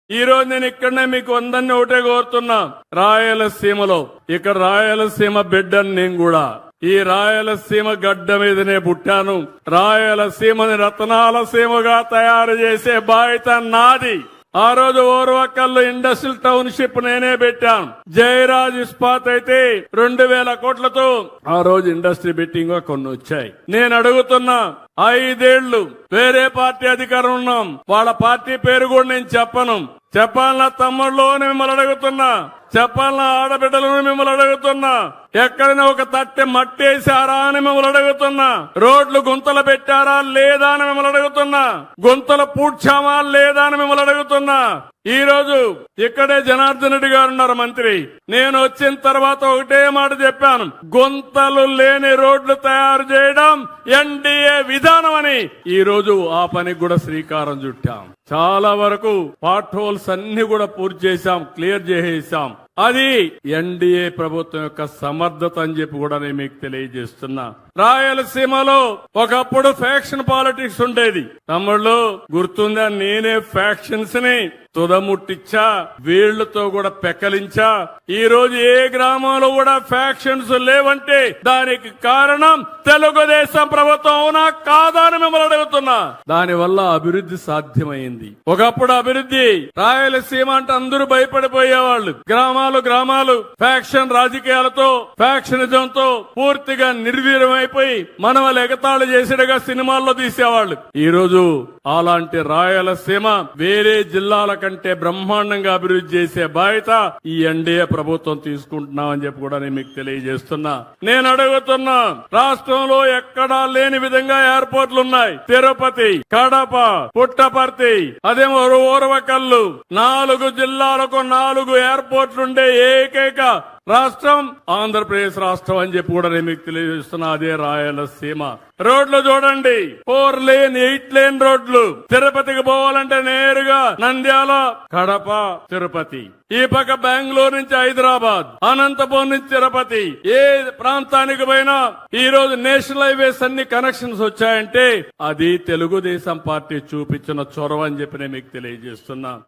ఈ రోజు నేను ఇక్కడనే మీకు అందరినీ ఒకటే కోరుతున్నా, రాయలసీమలో ఇక్కడ రాయలసీమ బిడ్డని నేను కూడా ఈ రాయలసీమ గడ్డ మీదనే పుట్టాను. రాయలసీమని రత్నాల సీమగా తయారు చేసే బాధ్యత నాది. ఆ రోజు ఓర్వకల్లు ఇండస్ట్రియల్ టౌన్షిప్ నేనే పెట్టాను. జయరాజ్ ఇస్పాత్ అయితే 2000 కోట్లతో ఆ రోజు ఇండస్ట్రీ బిట్టింగ్ కొన్ని వచ్చాయి. నేను అడుగుతున్నా, 5 ఏళ్లు వేరే పార్టీ అధికారం ఉన్నాం, వాళ్ళ పార్టీ పేరు కూడా నేను చెప్పాలన్నా తమ్ముళ్ళు మిమ్మల్ని అడుగుతున్నా, చెప్పాలన్నా ఆడబిడ్డలను మిమ్మల్ని అడుగుతున్నా, ఎక్కడైనా ఒక తట్టె మట్టేశారా అని మిమ్మల్ని అడుగుతున్నా, రోడ్లు గుంతలు పెట్టారా లేదా అని మిమ్మల్ని అడుగుతున్నా, గుంతలు పూడ్చామా లేదా అని మిమ్మల్ని అడుగుతున్నా. ఈ రోజు ఇక్కడే జనార్దన్ రెడ్డి గారు ఉన్నారు మంత్రి. నేను వచ్చిన తర్వాత ఒకటే మాట చెప్పాను, గుంతలు లేని రోడ్లు తయారు చేయడం ఎన్డీఏ విధానం అని. ఈ రోజు ఆ పనికి కూడా శ్రీకారం చుట్టాం. చాలా వరకు పార్ట్ హోల్స్ అన్ని కూడా పూర్తి చేశాం, క్లియర్ చేసేసాం. అది ఎన్డీఏ ప్రభుత్వం యొక్క సమర్థత అని చెప్పి కూడా నేను మీకు తెలియజేస్తున్నా. రాయలసీమలో ఒకప్పుడు ఫ్యాక్షన్ పాలిటిక్స్ ఉండేది. తమ్ముళ్ళు గుర్తుందా, నేనే ఫ్యాక్షన్స్ ని తుదముట్టించా, వీళ్లతో కూడా పెకలించా. ఈ రోజు ఏ గ్రామంలో కూడా ఫ్యాక్షన్స్ లేవంటే దానికి కారణం తెలుగుదేశం ప్రభుత్వం అవునా కాదా అని మిమ్మల్ని అడుగుతున్నా. దానివల్ల అభివృద్ధి సాధ్యమైంది. ఒకప్పుడు అభివృద్ధి రాయలసీమ అంటే అందరూ భయపడిపోయేవాళ్లు. గ్రామాలు ఫ్యాక్షన్ రాజకీయాలతో ఫ్యాక్షనిజంతో పూర్తిగా నిర్వీర్యమైపోయి మనవలు ఎగతాళి చేసేట్టుగా సినిమాల్లో తీసేవాళ్లు. ఈ రోజు అలాంటి రాయలసీమ వేరే జిల్లాల కంటే బ్రహ్మాండంగా అభివృద్ధి చేసే బాధ్యత ఈ ఎన్డీఏ ప్రభుత్వం తీసుకుంటున్నామని చెప్పి కూడా నేను మీకు తెలియజేస్తున్నా. నేను అడుగుతున్నా, రాష్ట్రంలో ఎక్కడా లేని విధంగా ఎయిర్పోర్ట్లు ఉన్నాయి. తిరుపతి, కడప, పుట్టపర్తి, అదేమో ఓర్వకల్లు, 4 జిల్లాలకు 4 ఎయిర్పోర్ట్లుండే ఏకైక రాష్ట్రం ఆంధ్రప్రదేశ్ రాష్ట్రం అని చెప్పి కూడా నేను మీకు తెలియజేస్తున్నా. అదే రాయలసీమ. రోడ్లు చూడండి, 4 లేన్ 8 లేన్ రోడ్లు. తిరుపతికి పోవాలంటే నేరుగా నంద్యాల, కడప, తిరుపతి. ఈ పక్క బెంగళూరు నుంచి హైదరాబాద్, అనంతపురం నుంచి తిరుపతి. ఏ ప్రాంతానికి పోయినా ఈ రోజు నేషనల్ హైవేస్ అన్ని కనెక్షన్స్ వచ్చాయంటే అది తెలుగుదేశం పార్టీ చూపించిన చొరవ అని చెప్పి నేను మీకు తెలియజేస్తున్నా.